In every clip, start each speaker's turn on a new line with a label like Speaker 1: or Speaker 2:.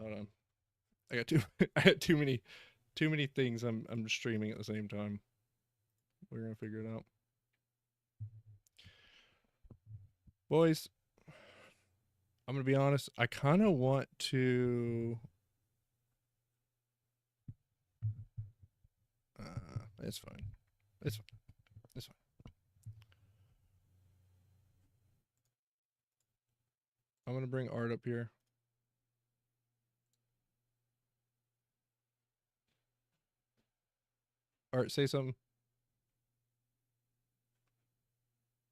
Speaker 1: Hold on. I got I got too many things I'm streaming at the same time. We're gonna figure it out. Boys, I'm gonna be honest, I kinda want to it's fine. It's fine. It's fine. I'm gonna bring Art up here. Art, say something.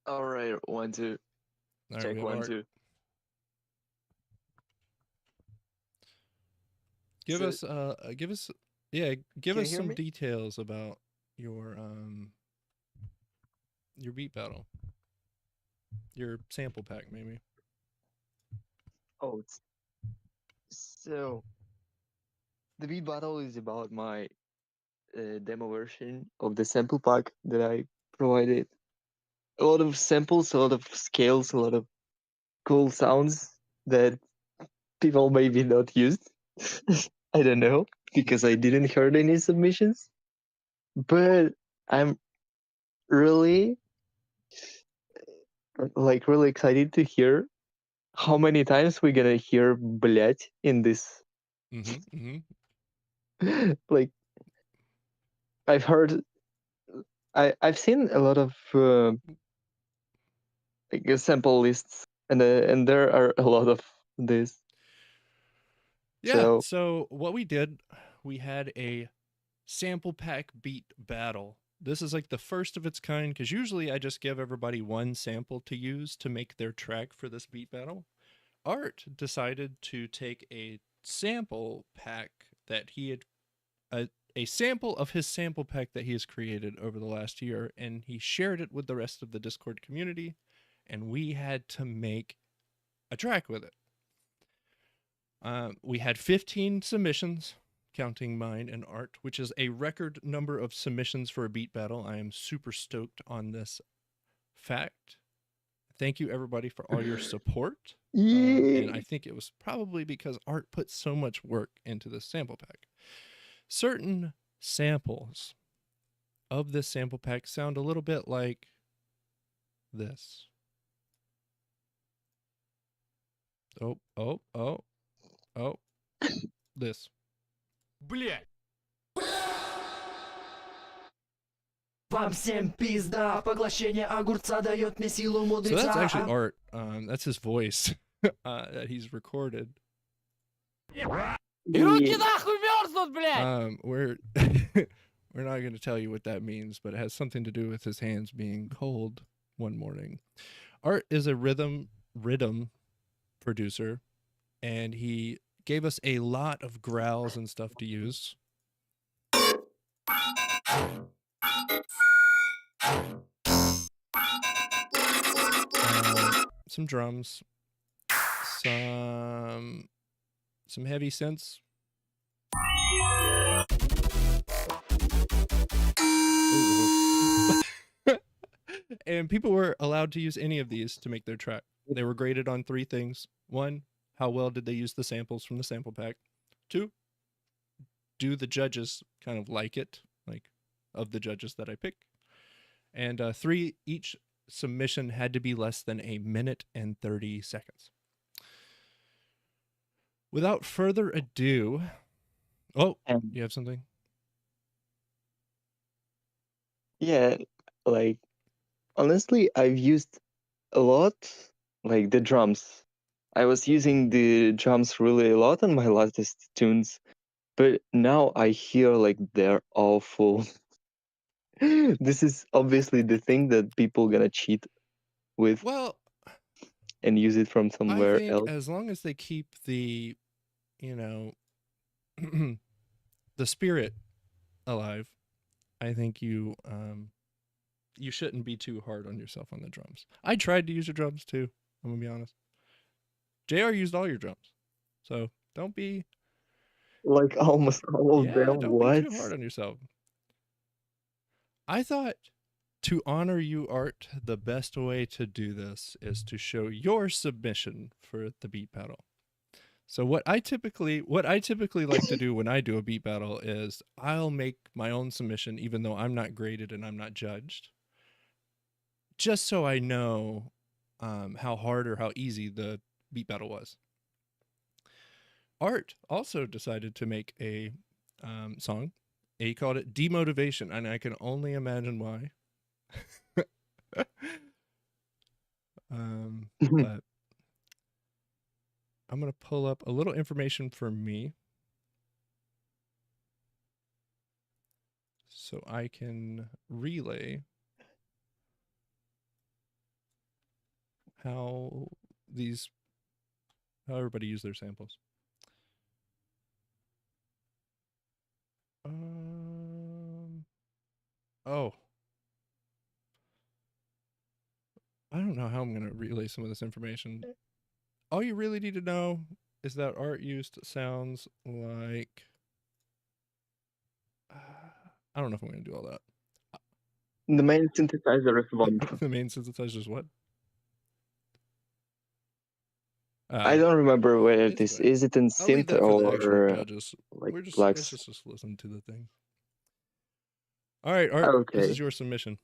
Speaker 2: All right, 1, 2.
Speaker 1: All right,
Speaker 2: Check
Speaker 1: we have
Speaker 2: 1,
Speaker 1: Art.
Speaker 2: 2.
Speaker 1: Give
Speaker 2: So,
Speaker 1: us give us
Speaker 2: can you hear
Speaker 1: some
Speaker 2: me?
Speaker 1: details about your beat battle. Your sample pack maybe.
Speaker 2: Oh, so the beat battle is about my demo version of the sample pack that I provided. A lot of samples, a lot of scales, a lot of cool sounds that people maybe not used. I don't know because I didn't heard any submissions, but I'm really really excited to hear how many times we're gonna hear "блять" in this. Like I've heard, I've seen a lot of like sample lists, and there are a lot of this.
Speaker 1: Yeah, so what we did, we had a sample pack beat battle. This is like the first of its kind because usually I just give everybody one sample to use to make their track for this beat battle. Art decided to take a sample pack that he had a sample of his sample pack that he has created over the last year, and he shared it with the rest of the Discord community, and we had to make a track with it. We had 15 submissions, counting mine and Art, which is a record number of submissions for a beat battle. I am super stoked on this fact. Thank you, everybody, for all your support. And I think it was probably because Art put so much work into this sample pack. Certain samples of this sample pack sound a little bit like this. Oh, this.
Speaker 3: Блять. Вам всем пизда, поглощение огурца дает мне силу мудреца.
Speaker 1: So that's actually Art. That's his voice that he's recorded.
Speaker 3: Руки нахуй мерзнут, блядь!
Speaker 1: We're we're not going to tell you what that means, but it has something to do with his hands being cold one morning. Art is a rhythm producer, and he gave us a lot of growls and stuff to use. Some drums, some heavy synths. And people were allowed to use any of these to make their track. They were graded on 3 things. 1, how well did they use the samples from the sample pack? 2, do the judges kind of like it, like of the judges that I pick? And 3, each submission had to be less than 1 minute and 30 seconds. Without further ado, you have something?
Speaker 2: Yeah, like honestly, I've used a lot, like the drums. I was using the drums really a lot on my latest tunes, but now I hear like they're awful. This is obviously the thing that people gonna cheat with.
Speaker 1: Well,
Speaker 2: and use it from somewhere
Speaker 1: I think
Speaker 2: else.
Speaker 1: as long as they keep the, the spirit alive, I think you shouldn't be too hard on yourself on the drums. I tried to use your drums too. I'm gonna be honest. Jayar used all your drums, so don't be
Speaker 2: like almost all of them.
Speaker 1: Don't be too hard on yourself. I thought to honor you, Art, the best way to do this is to show your submission for the beat battle. So what I typically like to do when I do a beat battle is I'll make my own submission, even though I'm not graded and I'm not judged, just so I know how hard or how easy the beat battle was. Art also decided to make a song. He called it Demotivation, and I can only imagine why. But I'm going to pull up a little information for me so I can relay how everybody use their samples. Oh. I don't know how I'm going to relay some of this information. All you really need to know is that Art used sounds like... I don't know if I'm going to do all that.
Speaker 2: The main synthesizer is one.
Speaker 1: The main synthesizer is what?
Speaker 2: I don't remember where it is.
Speaker 1: fine.
Speaker 2: Is it in
Speaker 1: I'll leave
Speaker 2: synth
Speaker 1: that for the actual
Speaker 2: or
Speaker 1: judges.
Speaker 2: like
Speaker 1: Let's
Speaker 2: Plex?
Speaker 1: just listen to the thing. All right, Art, this
Speaker 2: Okay.
Speaker 1: is your submission.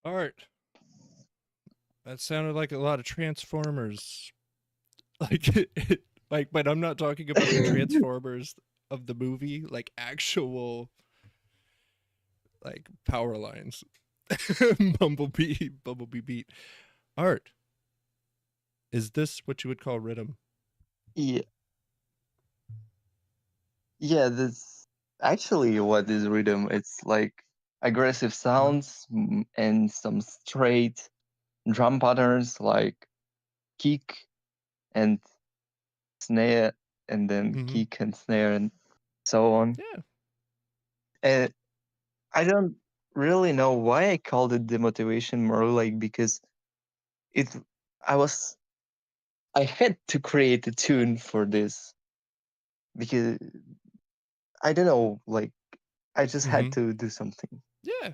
Speaker 1: Art. That sounded like a lot of Transformers. But I'm not talking about the Transformers of the movie, like actual, like power lines. Bumblebee beat. Art. Is this what you would call rhythm?
Speaker 2: Yeah. Yeah, that's actually what is rhythm. It's like aggressive sounds and some straight drum patterns like kick and snare and then kick and snare and so on.
Speaker 1: Yeah.
Speaker 2: And I don't really know why I called it demotivation, more like because I had to create a tune for this because I don't know, like I just had to do something.
Speaker 1: Yeah.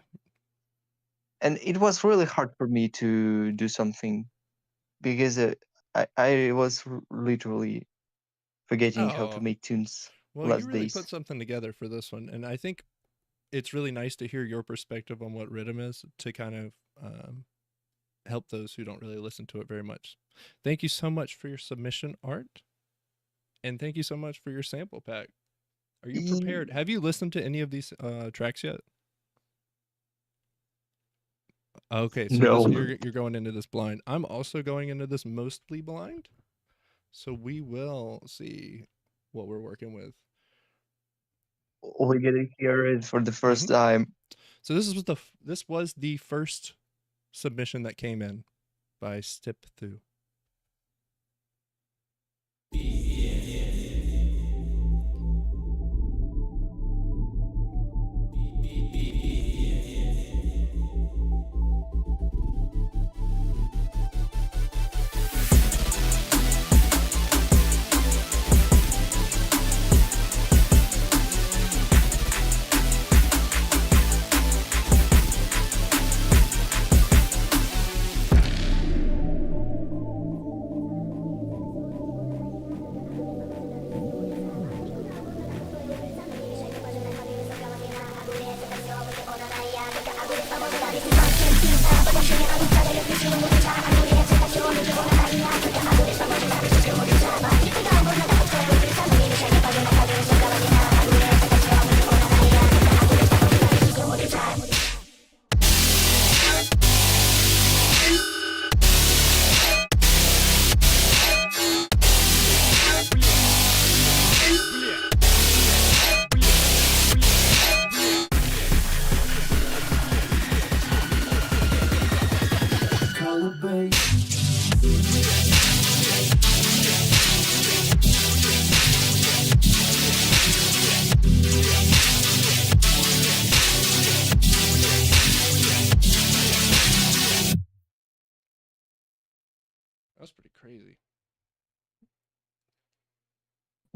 Speaker 2: And it was really hard for me to do something because I was literally forgetting how to make tunes.
Speaker 1: Well, you really put something together for this one, and I think it's really nice to hear your perspective on what rhythm is to kind of help those who don't really listen to it very much. Thank you so much for your submission, Art, and thank you so much for your sample pack. Are you prepared? Have you listened to any of these tracks yet? Okay, so
Speaker 2: no.
Speaker 1: You're going into this blind. I'm also going into this mostly blind, so we will see what we're working with.
Speaker 2: We're gonna hear it for the first time.
Speaker 1: So this was the first submission that came in by Stipthu.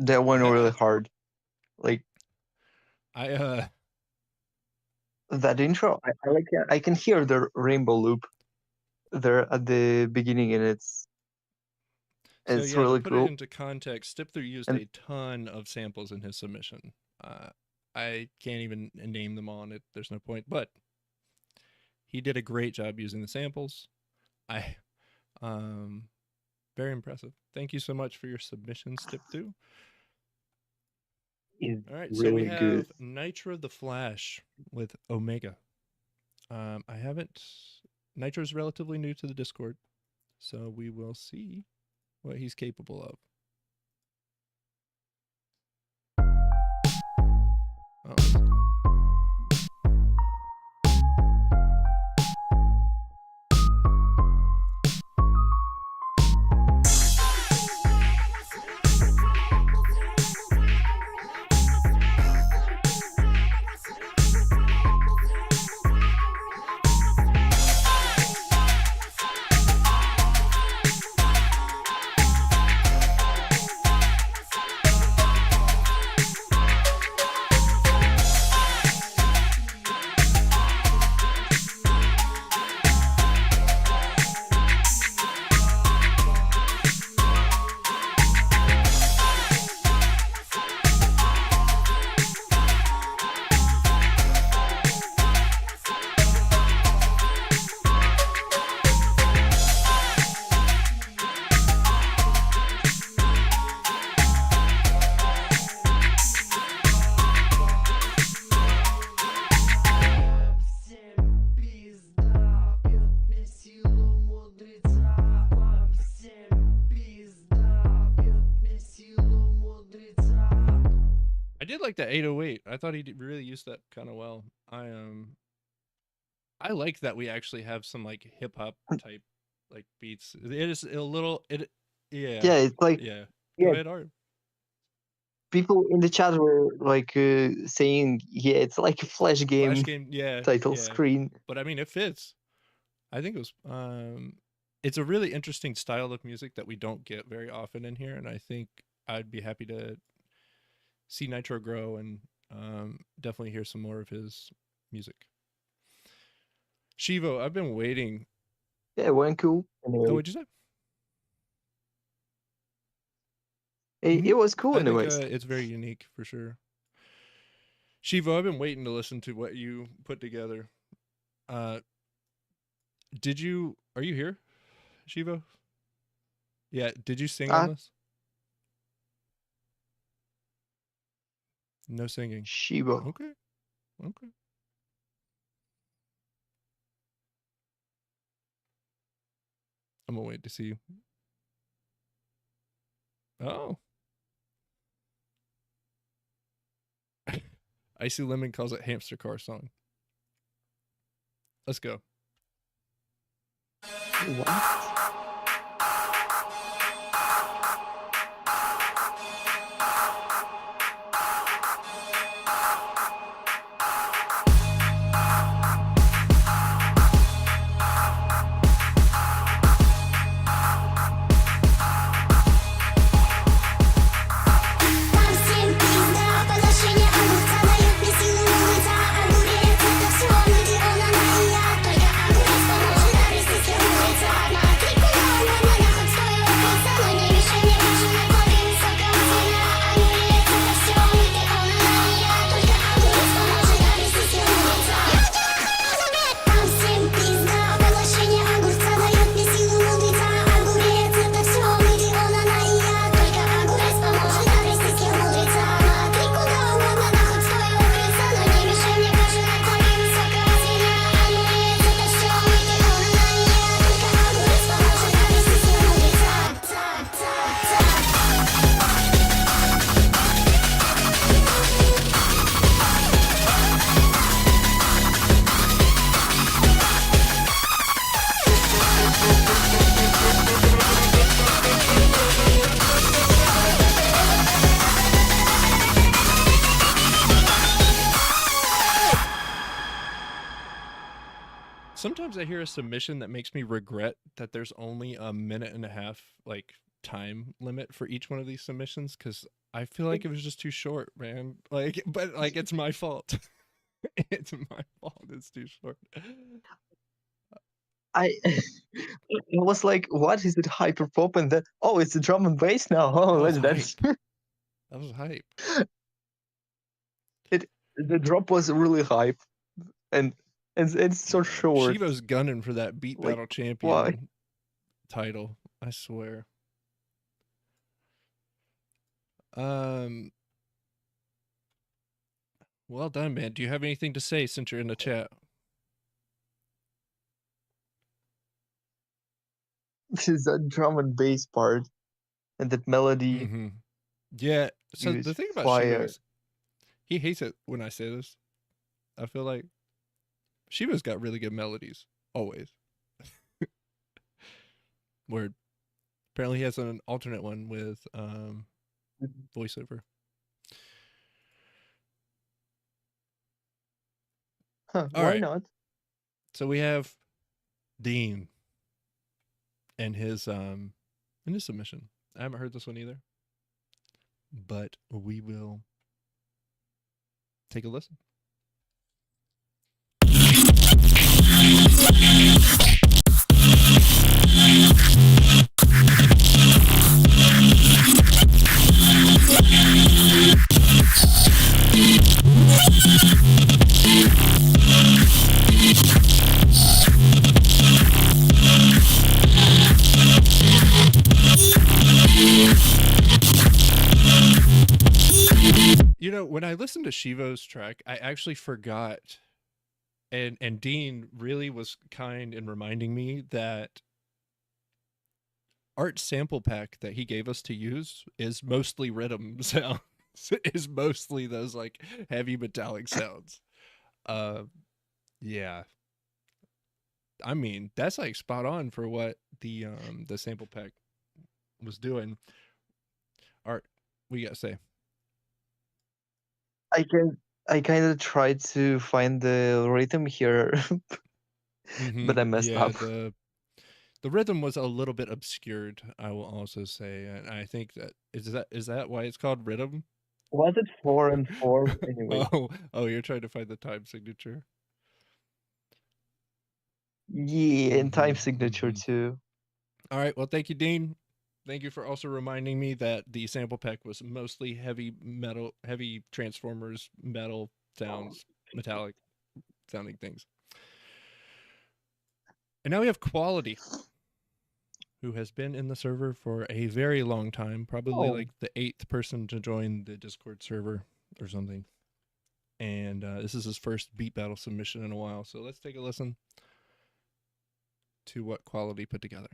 Speaker 2: That one really hard. Like
Speaker 1: I
Speaker 2: that intro, I like it. I can hear the rainbow loop there at the beginning, and it's
Speaker 1: So
Speaker 2: it's
Speaker 1: yeah, to
Speaker 2: really
Speaker 1: put it
Speaker 2: cool.
Speaker 1: into context, Stipthu used
Speaker 2: And
Speaker 1: a ton of samples in his submission. I can't even name them all, and there's no point. But he did a great job using the samples. Very impressive. Thank you so much for your submission, Stipthu. All right, so we
Speaker 2: really good.
Speaker 1: have Nitro the Flash with Omega. I haven't. Nitro's relatively new to the Discord, so we will see what he's capable of. Oh. I did like the 808. I thought he really used that kind of well. I like that we actually have some like hip hop type like beats. It is a little yeah.
Speaker 2: Yeah, it's like
Speaker 1: yeah.
Speaker 2: yeah.
Speaker 1: Go ahead, Art.
Speaker 2: People in the chat were like saying, "Yeah, it's like a flash game
Speaker 1: yeah,
Speaker 2: title
Speaker 1: yeah.
Speaker 2: screen."
Speaker 1: But I mean, it fits. I think it was. It's a really interesting style of music that we don't get very often in here, and I think I'd be happy to see Nitro grow and definitely hear some more of his music. Sheevo, I've been waiting.
Speaker 2: Yeah, it went cool. Anyway.
Speaker 1: Oh, what'd you say?
Speaker 2: It was cool.
Speaker 1: I think
Speaker 2: Anyways,
Speaker 1: it's very unique for sure. Sheevo, I've been waiting to listen to what you put together. Did you? Are you here, Sheevo? Yeah. Did you sing on this? No singing.
Speaker 2: Sheevo.
Speaker 1: Okay. Okay. I'm gonna wait to see. Oh. Icylemon calls it hamster car song. Let's go.
Speaker 2: What?
Speaker 1: Sometimes I hear a submission that makes me regret that there's only a minute and a half like time limit for each one of these submissions, because I feel like it was just too short, man. Like, but like it's my fault. It's my fault. It's too short.
Speaker 2: I was like, what is it hyper pop? And then, oh, it's a drum and bass now. Oh,
Speaker 1: That
Speaker 2: let's
Speaker 1: was
Speaker 2: dance.
Speaker 1: That was hype.
Speaker 2: The drop was really hype, and it's so short.
Speaker 1: Sheevo's gunning for that beat
Speaker 2: Like,
Speaker 1: battle champion
Speaker 2: why?
Speaker 1: title. I swear. Well done, man. Do you have anything to say since you're in the chat?
Speaker 2: This is a drum and bass part, and that melody.
Speaker 1: Mm-hmm. Yeah. So
Speaker 2: Is
Speaker 1: the thing about
Speaker 2: fire.
Speaker 1: Sheevo is he hates it when I say this. I feel like Sheevo's got really good melodies, always. Word. Apparently he has an alternate one with voiceover.
Speaker 2: Huh,
Speaker 1: All
Speaker 2: why
Speaker 1: right.
Speaker 2: not?
Speaker 1: So we have Dean and his submission. I haven't heard this one either, but we will take a listen. You know, when I listened to Sheevo's track, I actually forgot, and Dean really was kind in reminding me that Art sample pack that he gave us to use is mostly rhythm sounds. Is mostly those like heavy metallic sounds. Yeah. I mean, that's like spot on for what the sample pack was doing. Art, what you gotta say?
Speaker 2: I kind of tried to find the rhythm here, but I messed
Speaker 1: Yeah,
Speaker 2: up.
Speaker 1: the rhythm was a little bit obscured, I will also say. And I think is that why it's called rhythm?
Speaker 2: Was it 4 and 4 anyway?
Speaker 1: Oh, you're trying to find the time signature.
Speaker 2: Yeah, and time signature too.
Speaker 1: All right, well, thank you, Dean. Thank you for also reminding me that the sample pack was mostly heavy metal, heavy Transformers metal sounds, metallic sounding things. And now we have Kwality, who has been in the server for a very long time, probably like the 8th person to join the Discord server or something. And this is his first beat battle submission in a while. So let's take a listen to what Kwality put together.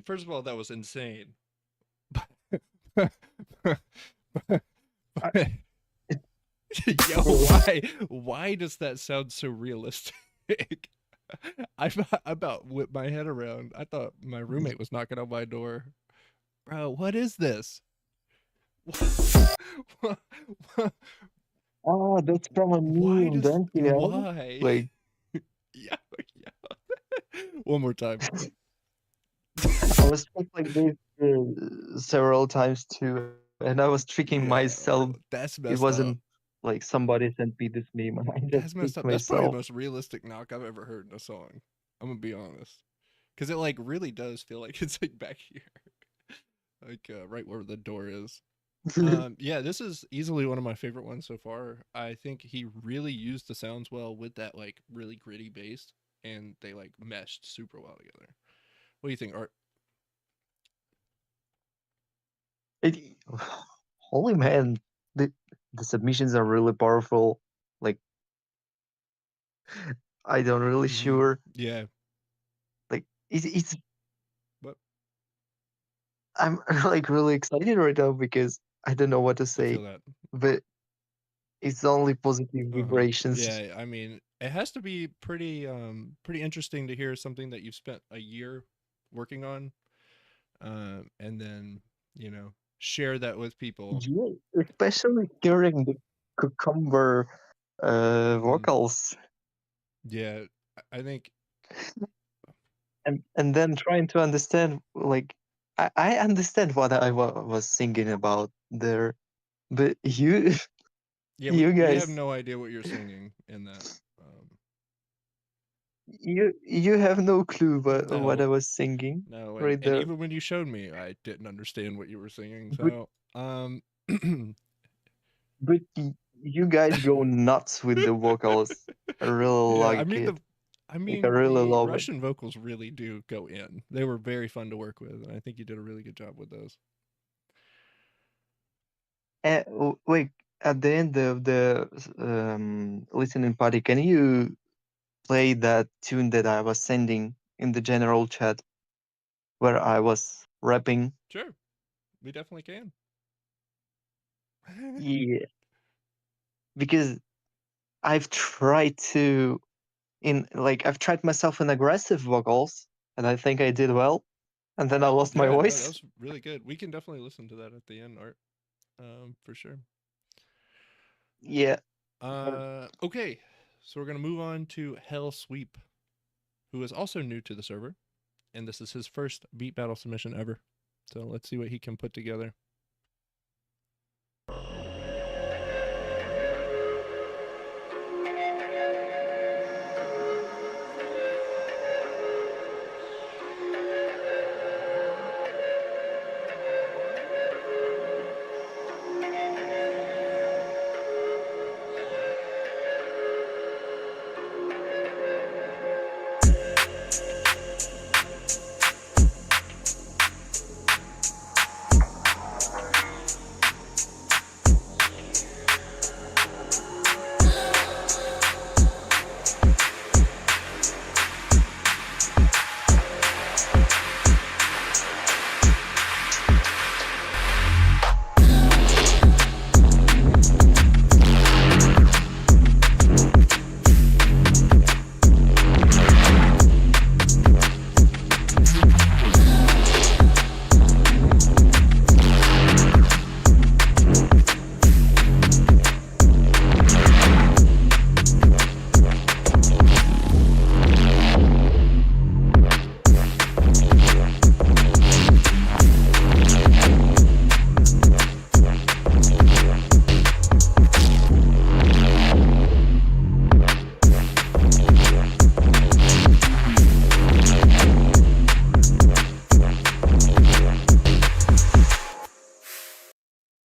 Speaker 1: First of all, that was insane. Yo, why does that sound so realistic? I about whipped my head around. I thought my roommate was knocking on my door. Bro, what is this?
Speaker 2: Oh, that's from a
Speaker 1: Why
Speaker 2: meme,
Speaker 1: does
Speaker 2: don't you know?
Speaker 1: why?
Speaker 2: Like,
Speaker 1: Yeah, yeah. One more time.
Speaker 2: I was tricked like this several times too, and I was tricking
Speaker 1: Yeah,
Speaker 2: myself.
Speaker 1: bro, that's
Speaker 2: It
Speaker 1: messed up.
Speaker 2: wasn't like somebody sent me this meme, and I just
Speaker 1: That's messed
Speaker 2: tricked
Speaker 1: up. That's probably the
Speaker 2: myself.
Speaker 1: most realistic knock I've ever heard in a song. I'm gonna be honest, because it like really does feel like it's like back here, like right where the door is. Yeah, this is easily one of my favorite ones so far. I think he really used the sounds well with that like really gritty bass, and they like meshed super well together. What do you think, Art?
Speaker 2: It, holy man, the the submissions are really powerful. Like, I don't really sure.
Speaker 1: Yeah.
Speaker 2: Like, it's
Speaker 1: What?
Speaker 2: I'm like really excited right now because I don't know what to
Speaker 1: I feel
Speaker 2: say,
Speaker 1: that.
Speaker 2: but it's only positive vibrations.
Speaker 1: Yeah, I mean, it has to be pretty interesting to hear something that you've spent a year working on, and then you know share that with people.
Speaker 2: Yeah, especially hearing the cucumber
Speaker 1: hmm
Speaker 2: vocals
Speaker 1: Yeah, I think.
Speaker 2: and then trying to understand like I understand what I was singing about there, but you
Speaker 1: Yeah,
Speaker 2: you
Speaker 1: we have
Speaker 2: guys
Speaker 1: no idea what you're singing in that.
Speaker 2: you have no clue what I
Speaker 1: No,
Speaker 2: was singing
Speaker 1: no,
Speaker 2: right
Speaker 1: and
Speaker 2: there.
Speaker 1: even when you showed me, I didn't understand what you were singing.
Speaker 2: But
Speaker 1: So,
Speaker 2: but you guys go nuts with the vocals. I really
Speaker 1: yeah,
Speaker 2: like it.
Speaker 1: I
Speaker 2: Like I
Speaker 1: mean,
Speaker 2: really
Speaker 1: the
Speaker 2: love it.
Speaker 1: Russian vocals really do go in. They were very fun to work with, and I think you did a really good job with those.
Speaker 2: Wait, at the end of the listening party, can you play that tune that I was sending in the general chat where I was rapping?
Speaker 1: Sure, we definitely can.
Speaker 2: Yeah, because I've tried to I've tried myself in aggressive vocals, and I think I did well, and then I lost my
Speaker 1: Yeah, no, that
Speaker 2: voice.
Speaker 1: was really good. We can definitely listen to that at the end, Art. For sure.
Speaker 2: Yeah.
Speaker 1: Okay, so we're gonna move on to Hellsweep, who is also new to the server, and this is his first beat battle submission ever. So let's see what he can put together.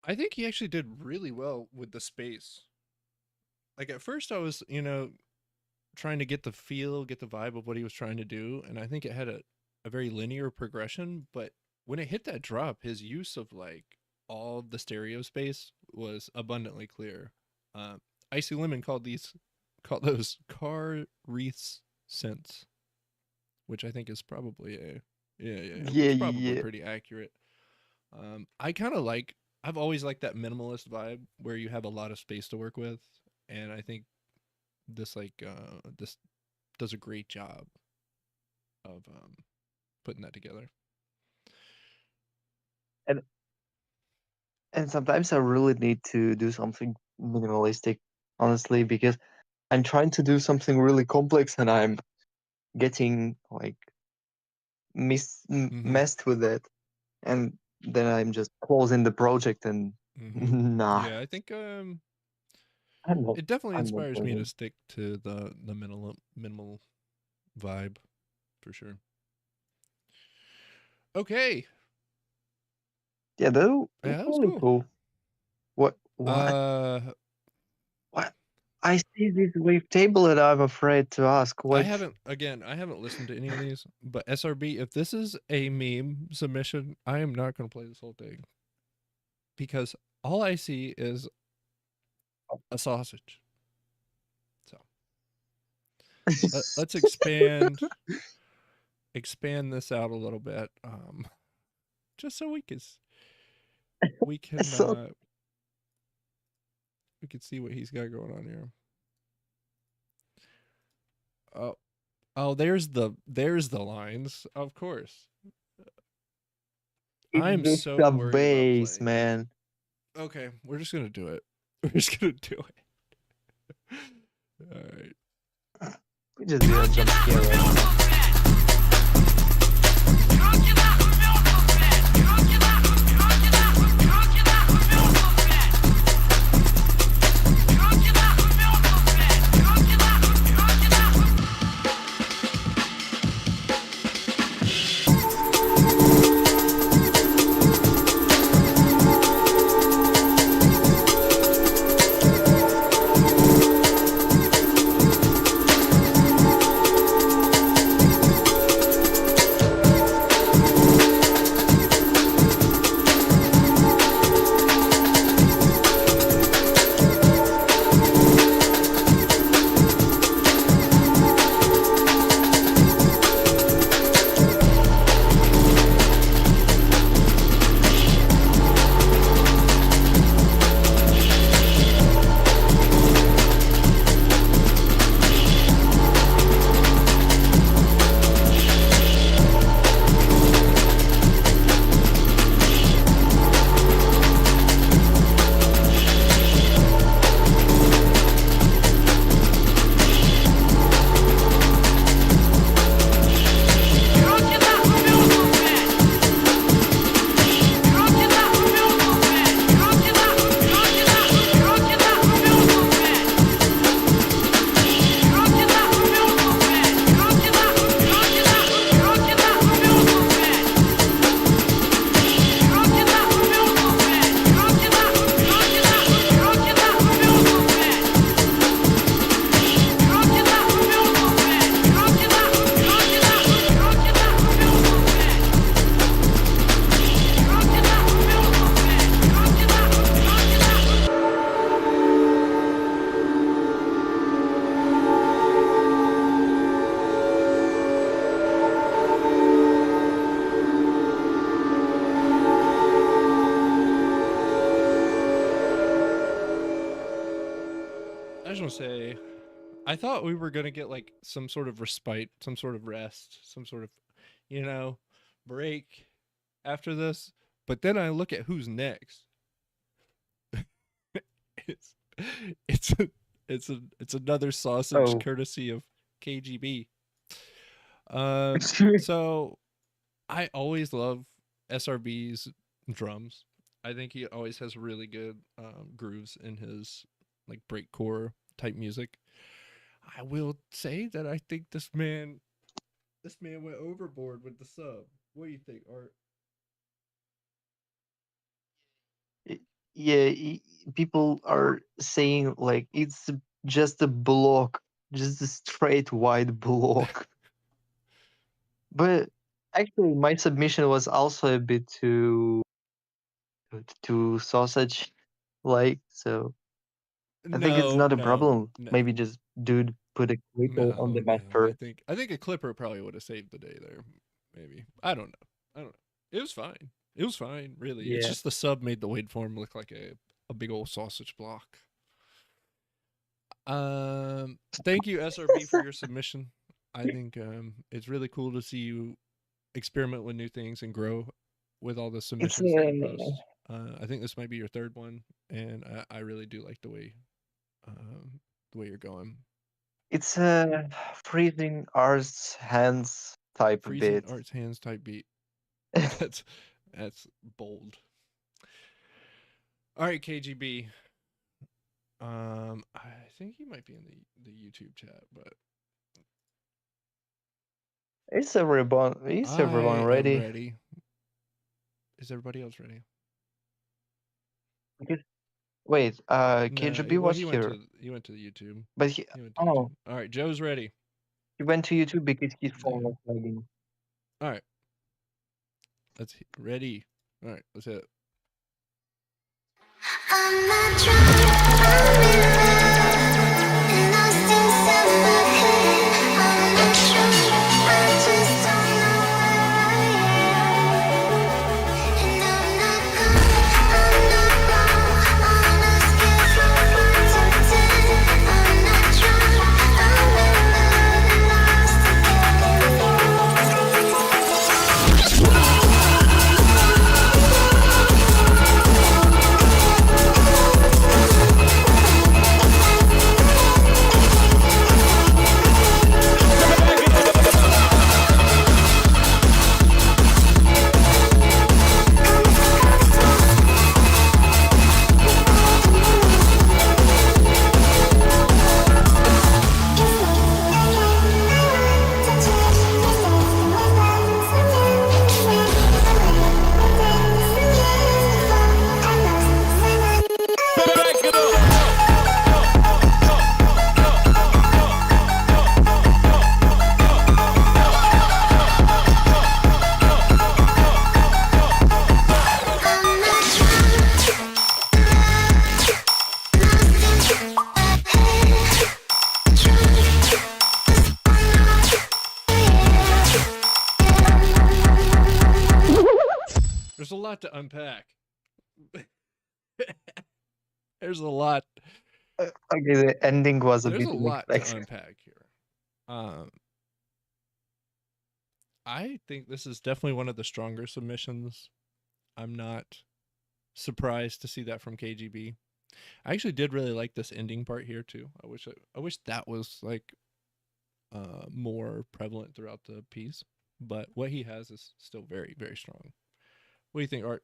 Speaker 1: I think he actually did really well with the space. Like at first I was, trying to get the feel, get the vibe of what he was trying to do, and I think it had a very linear progression, but when it hit that drop, his use of like all of the stereo space was abundantly clear. Uh, Icylemon called those car wreaths synths, which I think is probably
Speaker 2: Yeah,
Speaker 1: it's probably
Speaker 2: yeah.
Speaker 1: pretty accurate. I kind of like I've always liked that minimalist vibe where you have a lot of space to work with, and I think this does a great job of putting that together.
Speaker 2: and and sometimes I really need to do something minimalistic, honestly, because I'm trying to do something really complex and I'm getting like
Speaker 1: Mm-hmm.
Speaker 2: messed with it, and then I'm just closing the project and
Speaker 1: Mm-hmm.
Speaker 2: nah,
Speaker 1: Yeah, I think
Speaker 2: I'm not
Speaker 1: it definitely
Speaker 2: I'm not
Speaker 1: inspires me
Speaker 2: doing
Speaker 1: to
Speaker 2: it.
Speaker 1: stick to the minimal vibe for sure. Okay.
Speaker 2: Yeah, though
Speaker 1: Yeah,
Speaker 2: that's
Speaker 1: that was
Speaker 2: really
Speaker 1: cool.
Speaker 2: cool. What?
Speaker 1: Uh,
Speaker 2: What? I see this wave table and I'm afraid to ask
Speaker 1: I
Speaker 2: what.
Speaker 1: haven't listened to any of these, but SRB, if this is a meme submission, I am not going to play this whole thing because all I see is a sausage. So let's expand this out a little bit, just so we can
Speaker 2: So
Speaker 1: we can see what he's got going on here. Oh, oh, there's the lines, of course.
Speaker 2: it's
Speaker 1: I'm
Speaker 2: the
Speaker 1: so
Speaker 2: sub
Speaker 1: worried about
Speaker 2: base,
Speaker 1: playing this.
Speaker 2: man.
Speaker 1: Okay, we're just gonna do it. We're just gonna do it. All right.
Speaker 2: We just do a jump scare right now.
Speaker 1: I just want to say, I thought we were gonna get like some sort of respite, some sort of rest, some sort of, break after this. But then I look at who's next. it's it's a, it's another sausage
Speaker 2: Oh,
Speaker 1: courtesy of KGB. So I always love SRB's drums. I think he always has really good grooves in his like breakcore type music. I will say that I think this man went overboard with the sub. What do you think, Art?
Speaker 2: yeah, people are saying like it's just a block, just a straight white block. But actually, my submission was also a bit too sausage like, so I think it's
Speaker 1: No,
Speaker 2: not a
Speaker 1: no,
Speaker 2: problem.
Speaker 1: no,
Speaker 2: Maybe just dude put a clipper on
Speaker 1: no,
Speaker 2: the
Speaker 1: no.
Speaker 2: master.
Speaker 1: I think a clipper probably would have saved the day there. Maybe I don't know. I don't know. It was fine. It was fine. Really, it's
Speaker 2: Yeah.
Speaker 1: just the sub made the waveform look like a big old sausage block. Thank you SRB for your submission. I think it's really cool to see you experiment with new things and grow with all the submissions that you post. I think this might be your third one, and I really do like the way you're going.
Speaker 2: It's a freezing arts hands type
Speaker 1: Freezing
Speaker 2: bit.
Speaker 1: arts hands type beat. That's bold. All right, KGB. I think he might be in the YouTube chat, but
Speaker 2: Is everyone ready?
Speaker 1: Ready. Is everybody else ready?
Speaker 2: Wait, KGB was
Speaker 1: he
Speaker 2: here.
Speaker 1: He went to the YouTube.
Speaker 2: But he
Speaker 1: went to YouTube. All right, Joe's ready.
Speaker 2: He went to YouTube because his phone was lagging.
Speaker 1: All right. Ready. All right, let's hit it.
Speaker 4: I'm not drunk, I'm in love, and lost inside my head. I'm not drunk, I just don't know where I am. And I'm not gone, I'm not wrong, on a scale from 1 to 10. I'm not drunk, I'm in love, and lost again.
Speaker 1: There's a lot to unpack. There's a lot.
Speaker 2: Okay, the ending was
Speaker 1: There's
Speaker 2: bit
Speaker 1: a lot to
Speaker 2: unexpected.
Speaker 1: unpack here. I think this is definitely one of the stronger submissions. I'm not surprised to see that from KGB. I actually did really like this ending part here too. I wish that was like more prevalent throughout the piece, but what he has is still very, very strong. What do you think, Art?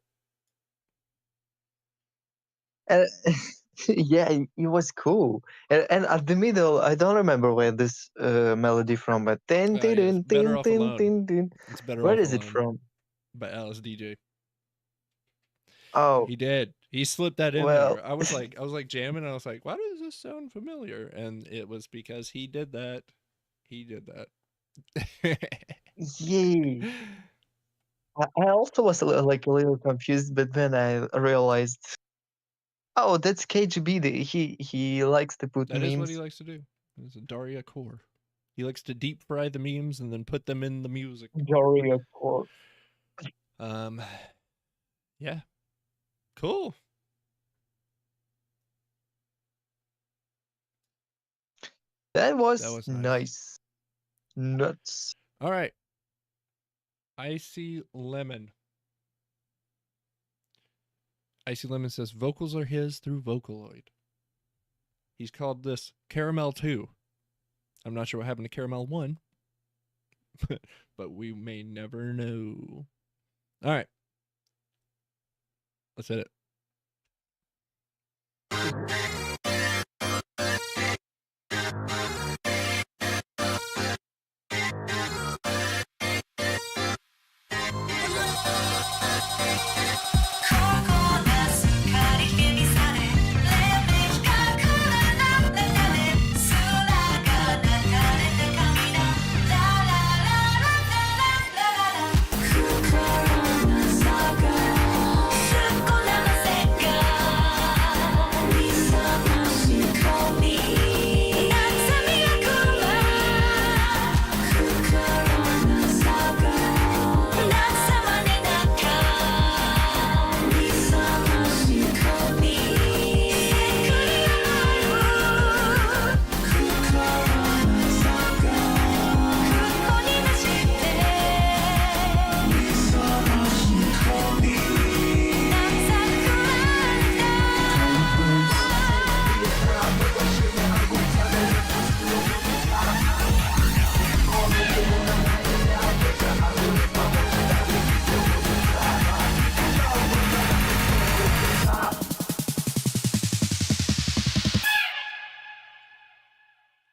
Speaker 2: Yeah, it was cool. And at the middle, I don't remember where this melody from, but tin tin
Speaker 1: Yes,
Speaker 2: tin
Speaker 1: Better
Speaker 2: tin
Speaker 1: Off
Speaker 2: tin
Speaker 1: Alone.
Speaker 2: tin tin.
Speaker 1: It's Better
Speaker 2: Where
Speaker 1: Off
Speaker 2: is it
Speaker 1: Alone
Speaker 2: from?
Speaker 1: by Alice DJ.
Speaker 2: Oh,
Speaker 1: He did. He slipped that in
Speaker 2: well,
Speaker 1: there. I was like jamming, and I was like, why does this sound familiar? And it was because he did that. He did that.
Speaker 2: yeah. I also was a little confused, but then I realized, oh, that's KGB. He likes to put
Speaker 1: That is what
Speaker 2: memes.
Speaker 1: he likes to do. It's a Daria core. He likes to deep fry the memes and then put them in the music.
Speaker 2: Daria core.
Speaker 1: Yeah. Cool.
Speaker 2: That was
Speaker 1: nice.
Speaker 2: nice. Nuts.
Speaker 1: All right. Icylemon. Icylemon says vocals are his through Vocaloid. He's called this Caramel 2. I'm not sure what happened to Caramel 1, but we may never know. All right. Let's hit it.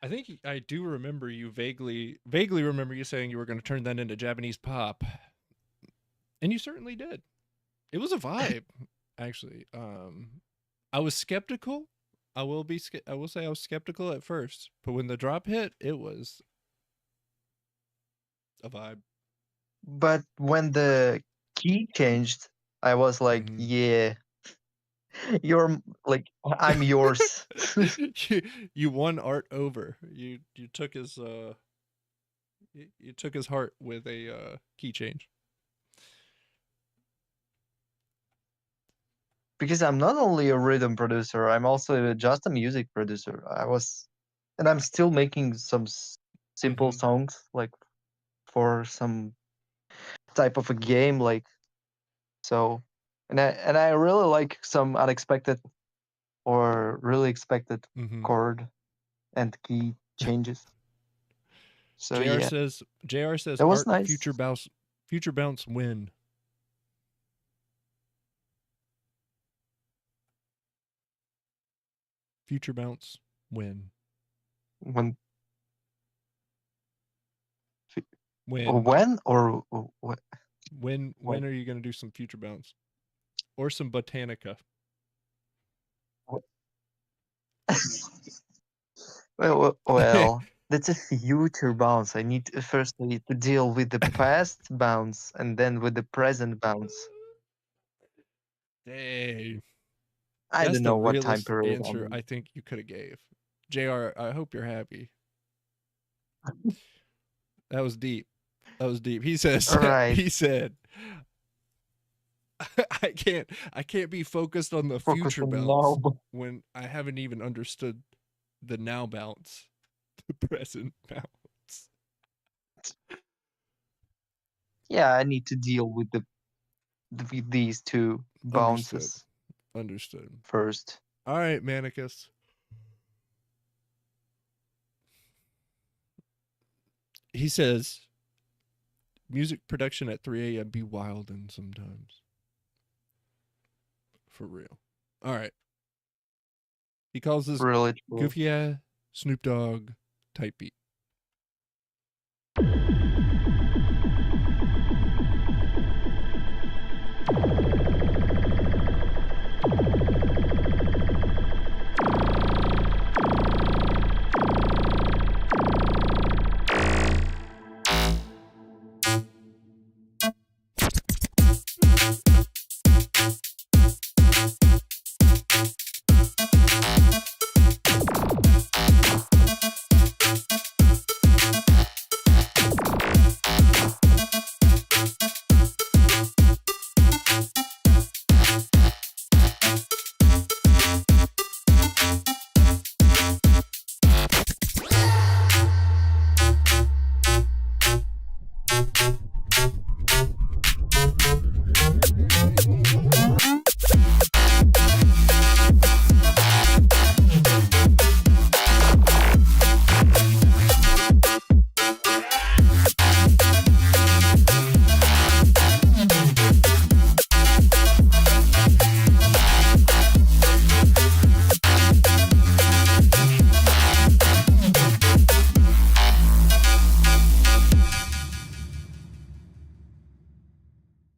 Speaker 1: I think I do remember you vaguely remember you saying you were going to turn that into Japanese pop, and you certainly did. It was a vibe, actually. I was skeptical. I will say I was skeptical at first, but when the drop hit, it was a vibe.
Speaker 5: But when the key changed, I was like,
Speaker 1: Mhm.
Speaker 5: yeah, you're like, I'm yours.
Speaker 1: you won Art over. You took his you took his heart with a key change.
Speaker 5: Because I'm not only a rhythm producer, I'm also just a music producer. And I'm still making some simple
Speaker 1: Mhm.
Speaker 5: songs, like for some type of a game, like so. And I really like some unexpected or really expected
Speaker 1: Mhm.
Speaker 5: chord and key changes. So
Speaker 1: JR
Speaker 5: yeah,
Speaker 1: says
Speaker 5: that was
Speaker 1: Art
Speaker 5: nice.
Speaker 1: future bounce win. Future bounce win.
Speaker 5: When
Speaker 1: When
Speaker 5: when or what?
Speaker 1: when are you going to do some future bounce or some botanica?
Speaker 5: Well, that's a future bounce. I need to first need to deal with the past bounce and then with the present bounce.
Speaker 1: Dang.
Speaker 5: I
Speaker 1: That's
Speaker 5: don't
Speaker 1: the
Speaker 5: know what time
Speaker 1: realest
Speaker 5: period I'm
Speaker 1: answer
Speaker 5: in.
Speaker 1: I think you could have gave. JR, I hope you're happy. That was deep. That was deep. He says
Speaker 5: All right,
Speaker 1: he said I can't be focused on the
Speaker 5: focus
Speaker 1: future
Speaker 5: on now.
Speaker 1: bounce when I haven't even understood the now bounce, the present bounce.
Speaker 5: Yeah, I need to deal with with these two
Speaker 1: Understood.
Speaker 5: bounces
Speaker 1: Understood.
Speaker 5: first.
Speaker 1: All right, Manikas. He says music production at 3 a.m. be wild and sometimes. For real. All right. He calls this
Speaker 5: Really true.
Speaker 1: goofy ass Snoop Dogg type beat.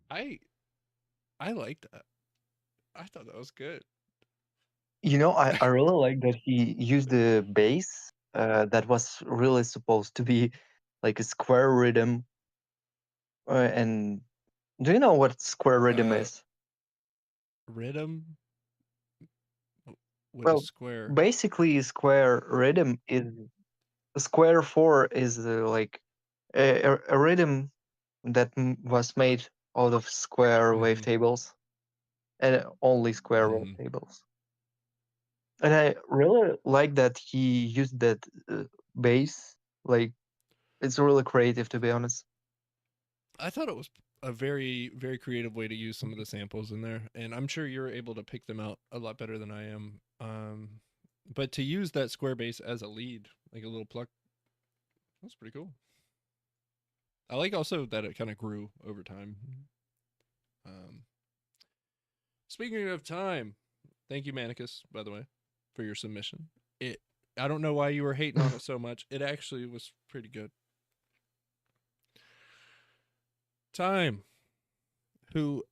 Speaker 1: I I like that. I thought that was good.
Speaker 5: You know, I really like that he used the bass that was really supposed to be like a square rhythm. And do you know what square rhythm
Speaker 1: Uh
Speaker 5: is?
Speaker 1: Rhythm with a
Speaker 5: Well,
Speaker 1: square.
Speaker 5: basically, square rhythm is square four is like a rhythm that was made out of square
Speaker 1: Mhm.
Speaker 5: wavetables and only square
Speaker 1: Mhm.
Speaker 5: wavetables. And I really like that he used that bass. Like, it's really creative, to be honest.
Speaker 1: I thought it was a very creative way to use some of the samples in there, and I'm sure you're able to pick them out a lot better than I am. But to use that square bass as a lead, like a little pluck, that's pretty cool. I like also that it kind of grew over time. Um, Speaking of time, thank you, Manikas, by the way, for your submission. It I don't know why you were hating on it so much. It actually was pretty good. Time. Who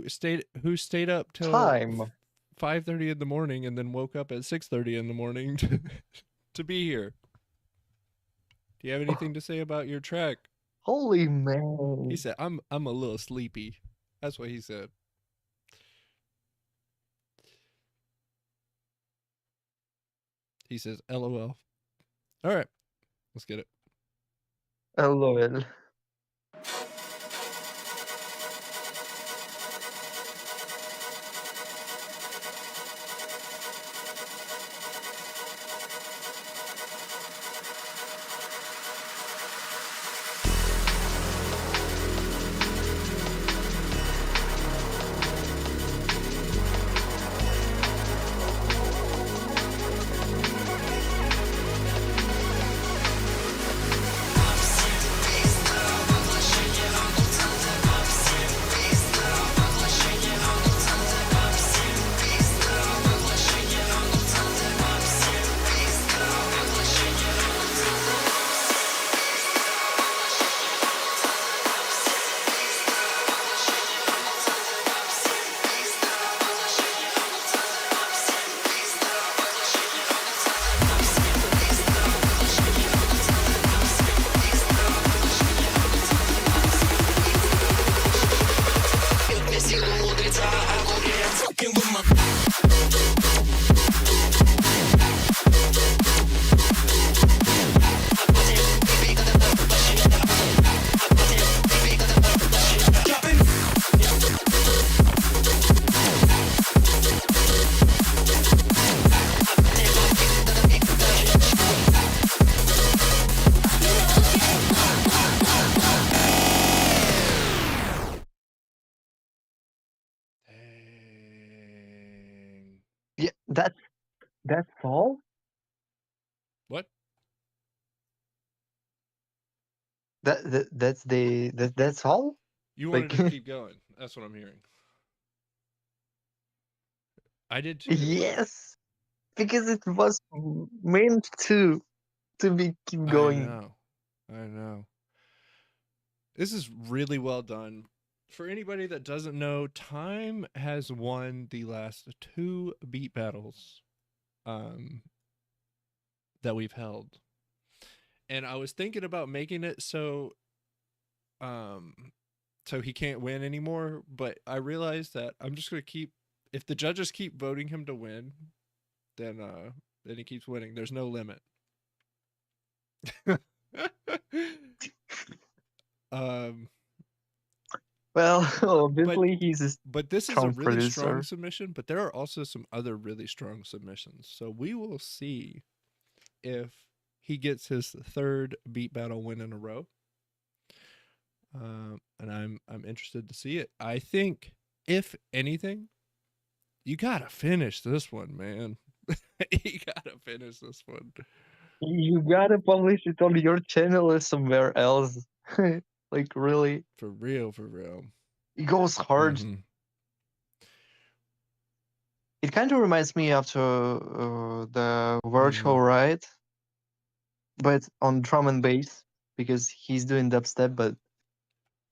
Speaker 1: stayed up till
Speaker 5: Time.
Speaker 1: 5:30 in the morning and then woke up at 6:30 in the morning to be here. Do you have anything to say about your track?
Speaker 5: Holy man.
Speaker 1: He said, I'm a little sleepy. That's what he said. He says, LOL. All right. Let's get it.
Speaker 5: LOL. Yeah, that's all?
Speaker 1: What?
Speaker 5: That's all?
Speaker 1: You
Speaker 5: Like-
Speaker 1: wanted to keep going. That's what I'm hearing. I did too.
Speaker 5: Yes. Because it was meant to be keep going.
Speaker 1: I know. This is really well done. For anybody that doesn't know, Time has won the last 2 beat battles that we've held. And I was thinking about making it so he can't win anymore, but I realized that I'm just going to keep, if the judges keep voting him to win, then he keeps winning. There's no limit.
Speaker 5: Well, obviously he's
Speaker 1: but this is a
Speaker 5: strong
Speaker 1: really strong
Speaker 5: producer.
Speaker 1: submission, but there are also some other really strong submissions. So we will see if he gets his 3rd beat battle win in a row. And I'm interested to see it. I think, if anything, you gotta finish this one, man. You gotta finish this one.
Speaker 5: You gotta publish it on your channel or somewhere else. Like, really.
Speaker 1: For real, for real.
Speaker 5: It goes hard.
Speaker 1: Mhm.
Speaker 5: It kind of reminds me of the virtual ride, but on drum and bass, because he's doing dubstep, but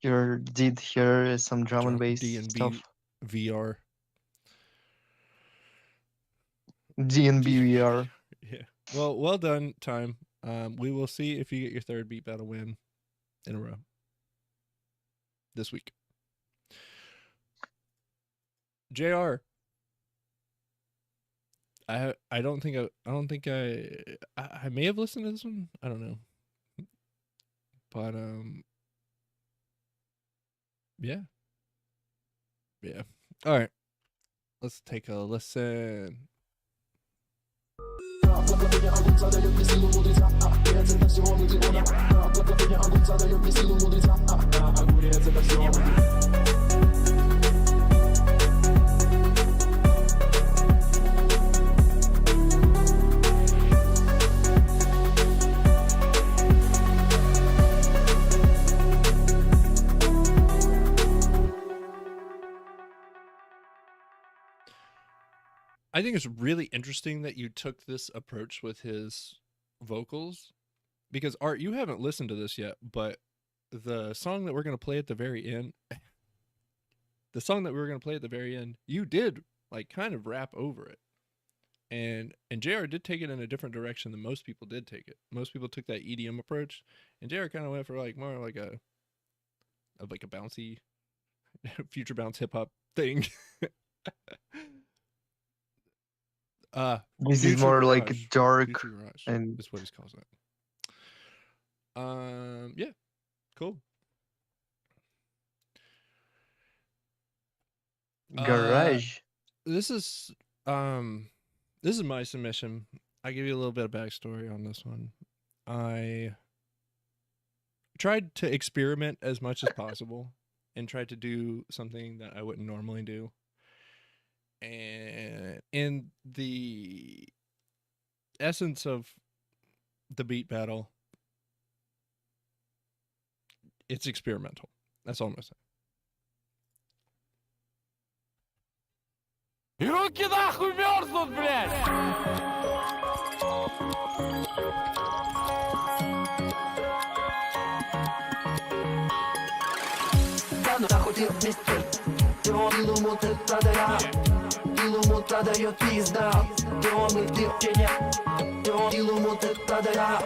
Speaker 5: you did hear some drum and bass
Speaker 1: D&B
Speaker 5: stuff.
Speaker 1: VR.
Speaker 5: D&B VR.
Speaker 1: Yeah. Well done, Time. We will see if you get your 3rd beat battle win in a row this week. Jayar. I don't think I may have listened to this one. I don't know. But yeah. All right. Let's take a listen. I think it's really interesting that you took this approach with his vocals, because Art, you haven't listened to this yet, but the song that we're going to play at the very end, you did like kind of rap over it. And Jayar did take it in a different direction than most people did take it. Most people took that EDM approach, and Jayar kind of went for like more like a bouncy future bounce hip hop thing.
Speaker 5: This is
Speaker 1: Future
Speaker 5: more like
Speaker 1: Garage.
Speaker 5: dark
Speaker 1: Future Garage
Speaker 5: and
Speaker 1: is what he calls it. Yeah, cool.
Speaker 5: garage.
Speaker 1: This is my submission. I give you a little bit of backstory on this one. I tried to experiment as much as possible and tried to do something that I wouldn't normally do. And in the essence of the beat battle, it's experimental. That's all I'm gonna say.
Speaker 6: И руки нахуй мерзнут, блядь!
Speaker 3: Да ну нахуй ты мистер, он илуму ты продая, илуму продает пизда, он и ты пеня, он илуму ты продая,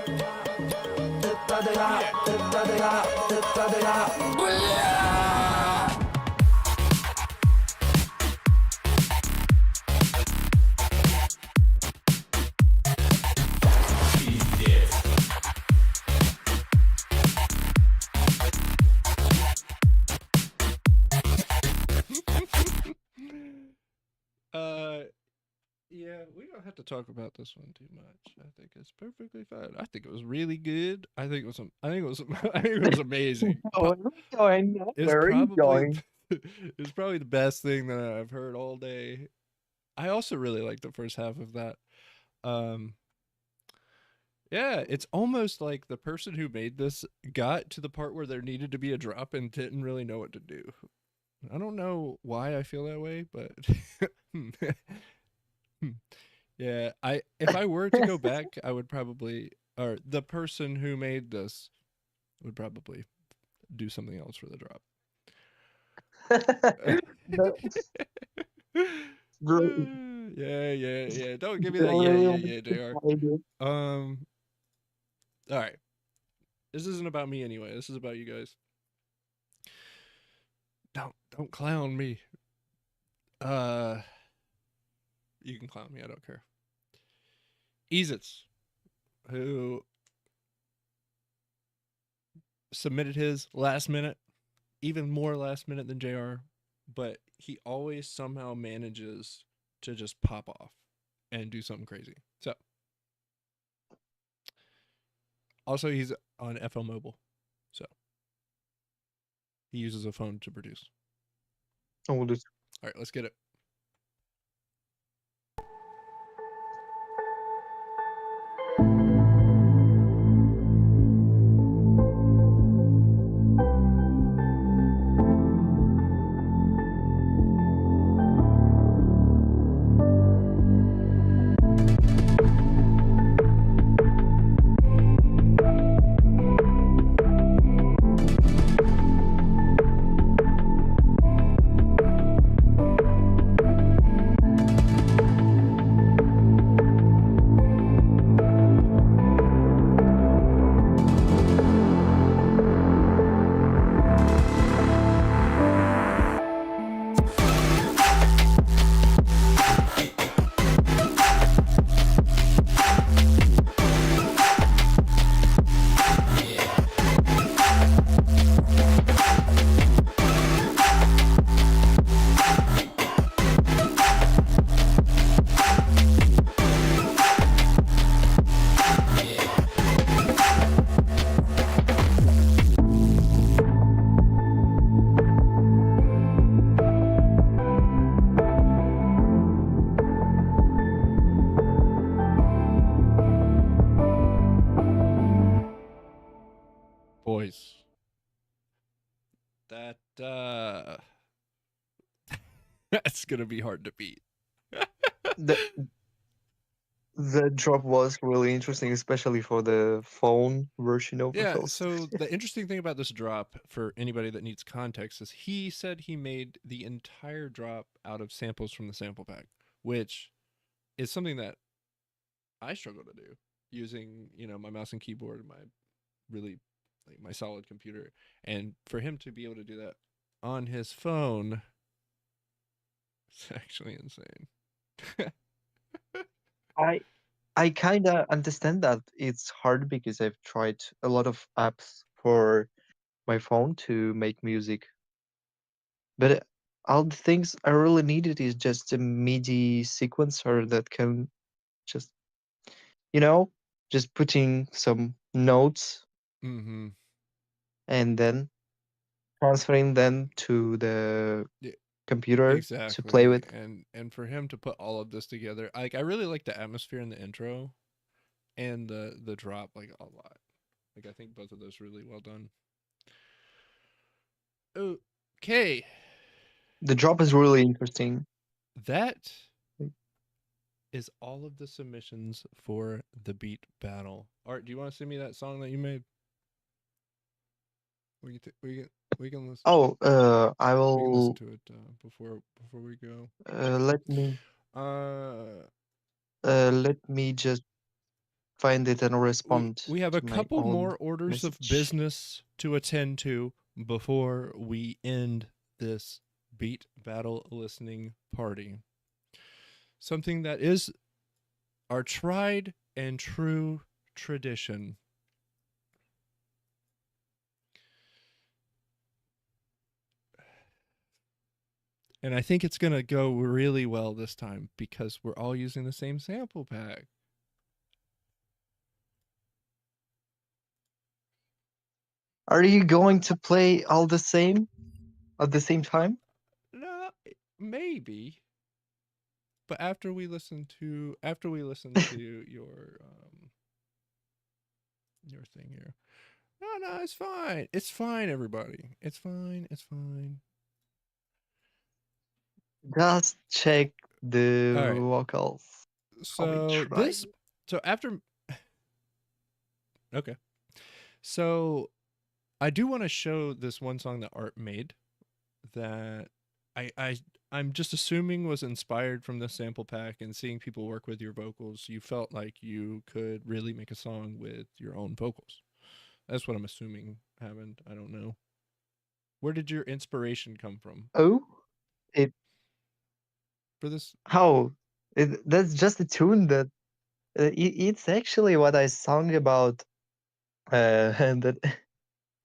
Speaker 3: ты продая, ты продая, ты продая, бля!
Speaker 1: Yeah, we don't have to talk about this one too much. I think it's perfectly fine. I think it was really good. I think it was amazing.
Speaker 5: Oh, enjoying.
Speaker 1: It's
Speaker 5: We're
Speaker 1: probably
Speaker 5: enjoying.
Speaker 1: it's probably the best thing that I've heard all day. I also really like the first half of that. Yeah, it's almost like the person who made this got to the part where there needed to be a drop and didn't really know what to do. I don't know why I feel that way, but yeah, if I were to go back, I would probably, or the person who made this would probably do something else for the drop. Yeah. Don't give me that. Yeah, Jr. All right. This isn't about me anyway. This is about you guys. Don't clown me. You can clown me. I don't care. Ezits, who submitted his last minute, even more last minute than JR, but he always somehow manages to just pop off and do something crazy. So, also he's on FL Mobile, so he uses a phone to produce.
Speaker 5: Oh, we'll do.
Speaker 1: All right, let's get it. Boys, that's gonna be hard to beat.
Speaker 5: The drop was really interesting, especially for the phone version of the
Speaker 1: Yeah,
Speaker 5: host.
Speaker 1: so the interesting thing about this drop, for anybody that needs context, is he said he made the entire drop out of samples from the sample pack, which is something that I struggle to do using, my mouse and keyboard and my really, my solid computer. And for him to be able to do that on his phone, it's actually insane.
Speaker 5: I kind of understand that it's hard because I've tried a lot of apps for my phone to make music. But all the things I really needed is just a MIDI sequencer that can just, just putting some notes
Speaker 1: Mm-hmm.
Speaker 5: and then transferring them to the
Speaker 1: Yeah,
Speaker 5: computer
Speaker 1: exactly.
Speaker 5: to play with.
Speaker 1: And for him to put all of this together, I really like the atmosphere in the intro and the drop a lot. I think both of those really well done. Okay.
Speaker 5: The drop is really interesting.
Speaker 1: That is all of the submissions for the beat battle. Art, do you want to send me that song that you made? We can listen.
Speaker 5: Oh, I
Speaker 1: We can listen
Speaker 5: will.
Speaker 1: to it before we go.
Speaker 5: Let me just find it and respond.
Speaker 1: We have a
Speaker 5: to my
Speaker 1: couple
Speaker 5: own
Speaker 1: more orders of
Speaker 5: message.
Speaker 1: business to attend to before we end this beat battle listening party. Something that is our tried and true tradition. And I think it's going to go really well this time because we're all using the same sample pack.
Speaker 5: Are you going to play all the same at the same time?
Speaker 1: No, maybe. But after we listen to your thing here. No, it's fine. It's fine, everybody. It's fine.
Speaker 5: Just check the
Speaker 1: All right.
Speaker 5: vocals.
Speaker 1: Okay. So I do want to show this one song that Art made that I'm just assuming was inspired from the sample pack, and seeing people work with your vocals, you felt like you could really make a song with your own vocals. That's what I'm assuming happened. I don't know. Where did your inspiration come from?
Speaker 5: Oh,
Speaker 1: for this?
Speaker 5: That's just a tune that it's actually what I sung about that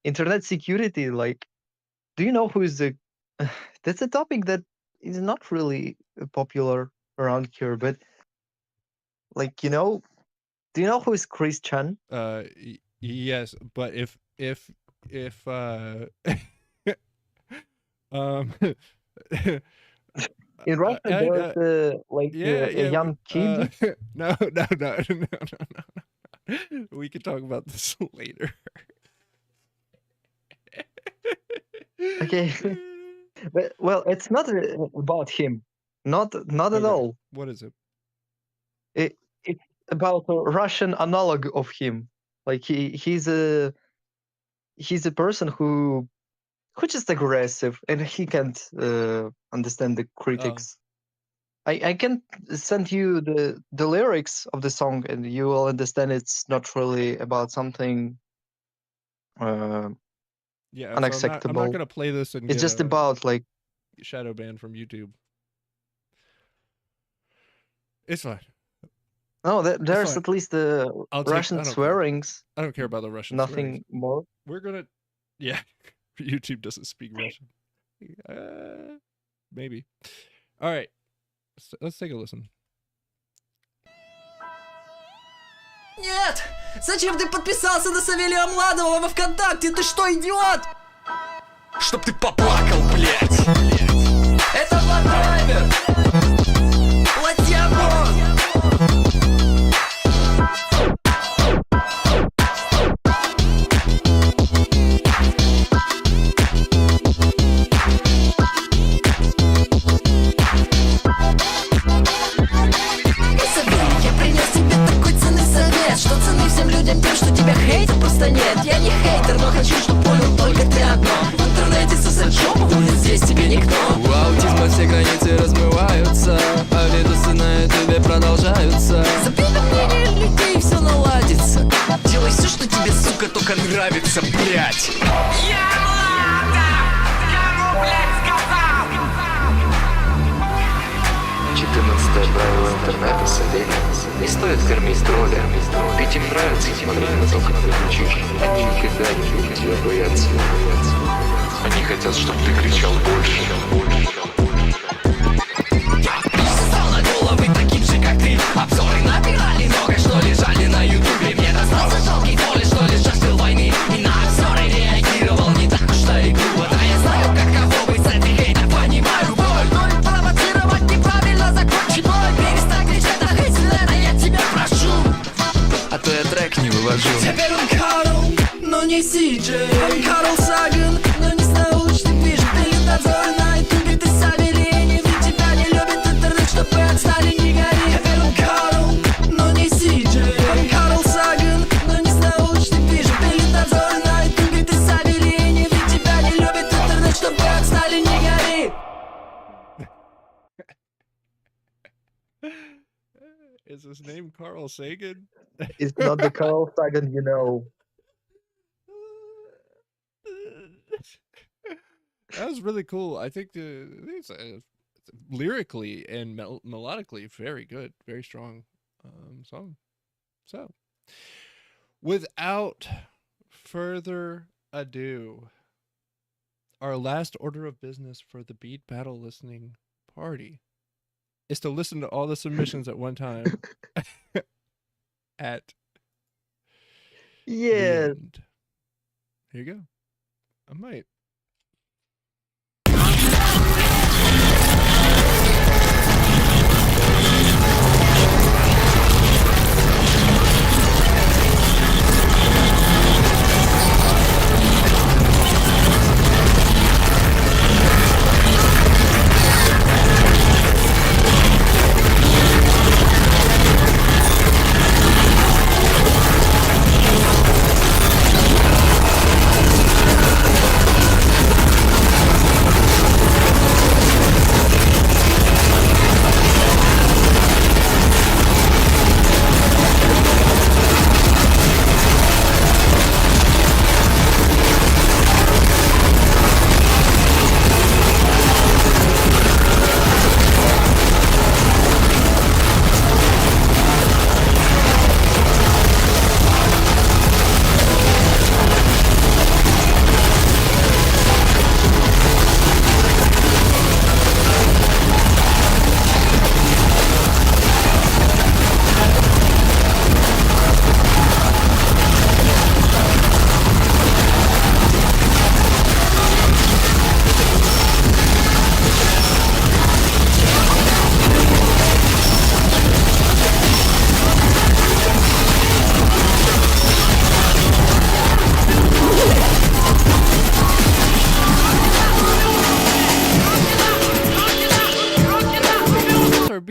Speaker 5: internet security. Like, do you know who is the? That's a topic that is not really popular around here, but like, do you know who is Chris Chan?
Speaker 1: Yes, but if
Speaker 5: in Russia there's a young kid.
Speaker 1: No. We can talk about this later.
Speaker 5: Okay. But, well, it's not about him. Not at all.
Speaker 1: What is it?
Speaker 5: It's about a Russian analog of him. Like he's a person who just aggressive, and he can't understand the critics. I can send you the lyrics of the song, and you will understand it's not really about something unacceptable.
Speaker 1: So I'm not gonna play this and
Speaker 5: it's just about like
Speaker 1: shadow ban from YouTube. It's fine.
Speaker 5: No, there's at least the Russian swearings.
Speaker 1: I don't care about the Russian
Speaker 5: Nothing
Speaker 1: swearings.
Speaker 5: more.
Speaker 1: We're gonna, YouTube doesn't speak Russian. Maybe. All right, let's take a listen.
Speaker 7: Нет! Зачем ты подписался на Савелия Младова во ВКонтакте? Ты что, идиот? Чтоб ты поплакал, блядь! Это Владимир! Владимир! тебя хейтят, просто нет. Я не хейтер, но хочу, чтоб понял только ты одно. В интернете сосать жопу будет здесь тебе никто. У аутизма все границы размываются, а видосы на ютубе продолжаются. Забей на мнение людей, все наладится. Делай все, что тебе, сука, только нравится, блять.
Speaker 6: Я ладно! Я блядь, сказал!
Speaker 8: 14 правило интернета советует. Не стоит кормить тролля. Ведь им нравится смотреть на то, как ты кричишь. Они никогда не будут тебя бояться. Они хотят, чтобы ты кричал больше.
Speaker 7: Стал на головы таким же, как ты. Обзоры набирали много, что лежали на ютубе. Мне достался жалкий доли, что лишь жаждал войны. И на обзоры реагировал не так уж и грубо. Да я знаю, каково быть с этой хейта, понимаю боль. Но ведь провоцировать неправильно, закончи бой. Перестань кричать на хейт, я тебя прошу. А то я трек не вывожу. Теперь он Карл, но не Сиджей. Он Карл Саган, но не с научным движем. Ты лишь обзоры на ютубе, ты Савелий. Ведь тебя не любит интернет, чтоб вы отстали, не гори. Теперь он Карл, но не Сиджей. Он Карл Саган, но не с научным движем. Ты лишь обзоры на ютубе, ты Савелий. Ведь тебя не любит интернет, чтоб вы отстали, не гори.
Speaker 1: Is his name Carl Sagan?
Speaker 5: It's not the Carl Sagan, you know.
Speaker 1: That was really cool. I think it's lyrically and melodically very good, very strong song. So, without further ado, our last order of business for the Beat Battle listening party is to listen to all the submissions at one time at the end. Here you go. I might.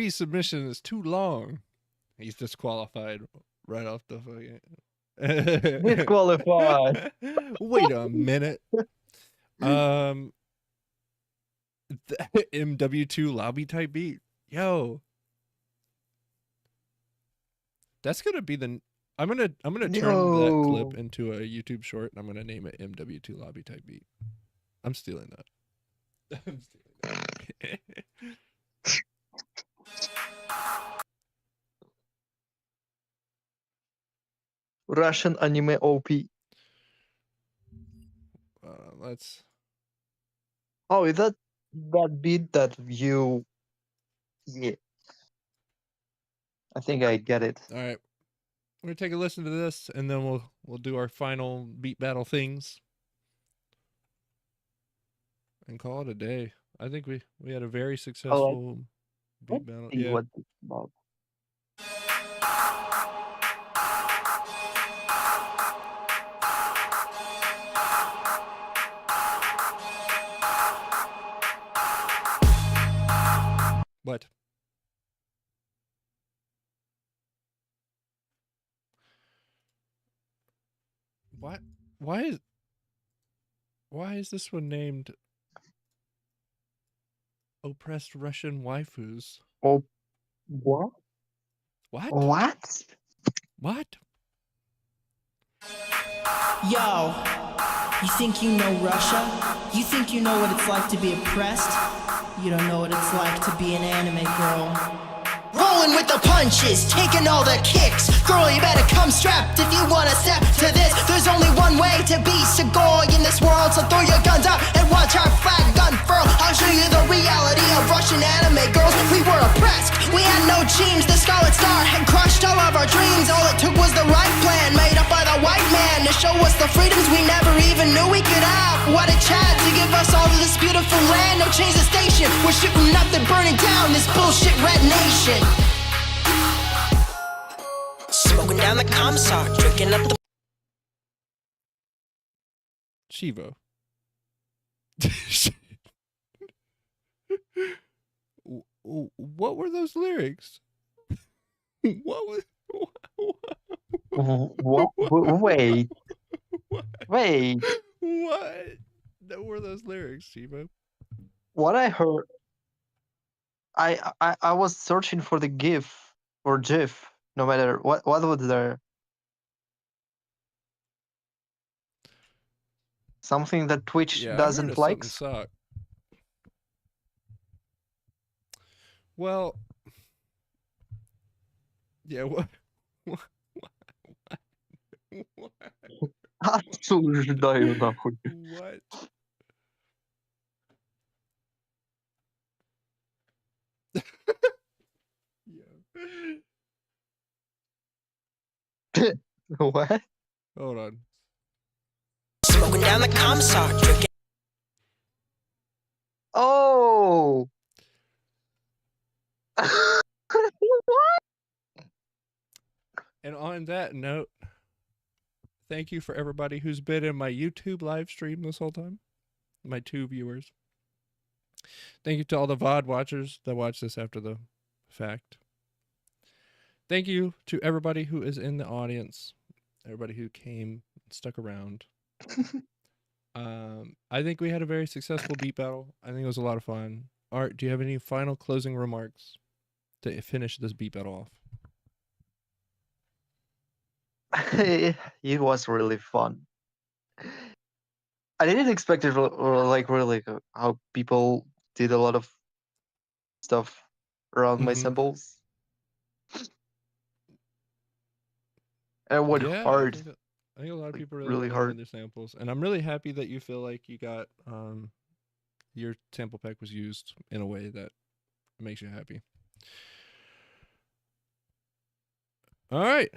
Speaker 1: Submission is too long. He's disqualified right off the fucking
Speaker 5: Disqualified.
Speaker 1: Wait a minute. The MW2 lobby type beat. Yo. That's gonna be the I'm gonna turn that clip into a YouTube short and I'm gonna name it MW2 lobby type beat. I'm stealing that. I'm stealing that.
Speaker 5: Russian anime OP.
Speaker 1: Let's.
Speaker 5: Oh, is that beat that you? Yeah. I think I get it.
Speaker 1: All right, we're gonna take a listen to this, and then we'll do our final beat battle things, and call it a day. I think we had a very successful beat battle.
Speaker 5: See what it's about.
Speaker 1: What? What? Why is this one named Oppressed Russian Waifus?
Speaker 5: Oh, what?
Speaker 1: What?
Speaker 5: What?
Speaker 1: What?
Speaker 9: Yo, you think you know Russia? You think you know what it's like to be oppressed? You don't know what it's like to be an anime girl. Rolling with the punches, taking all the kicks. Girl, you better come strapped if you wanna step to this. There's only one way to be Segoy in this world, so throw your guns up and watch our flag unfurl. I'll show you the reality of Russian anime girls. We were oppressed, we had no dreams. The Scarlet Star had crushed all of our dreams. All it took was the right plan, made up by the white man, to show us the freedoms we never even knew we could have. What a chance to give us all of this beautiful land. No change the station, we're shooting nothing, burning down this bullshit red nation. Smoking down the commissar, drinking up the
Speaker 1: Sheevo. What were those lyrics? What was?
Speaker 5: What? Wait. Wait.
Speaker 1: What? What were those lyrics, Sheevo?
Speaker 5: What I heard. I was searching for the GIF or GIF. No matter what was there. Something that Twitch
Speaker 1: Yeah,
Speaker 5: doesn't like.
Speaker 1: Suck. Well, yeah. What?
Speaker 5: Осуждаю нахуй.
Speaker 1: What?
Speaker 5: What?
Speaker 1: Hold on.
Speaker 9: smoking down the commissar, drinking.
Speaker 5: Oh.
Speaker 1: And on that note, thank you for everybody who's been in my YouTube live stream this whole time. My 2 viewers. Thank you to all the VOD watchers that watch this after the fact. Thank you to everybody who is in the audience. Everybody who came and stuck around. I think we had a very successful beat battle. I think it was a lot of fun. Art, do you have any final closing remarks to finish this beat battle off?
Speaker 5: It was really fun. I didn't expect it, or like really how people did a lot of stuff around my samples. And it went hard.
Speaker 1: I think a lot of people
Speaker 5: really
Speaker 1: really
Speaker 5: hard.
Speaker 1: their samples, and I'm really happy that you feel like you got your sample pack was used in a way that makes you happy. All right.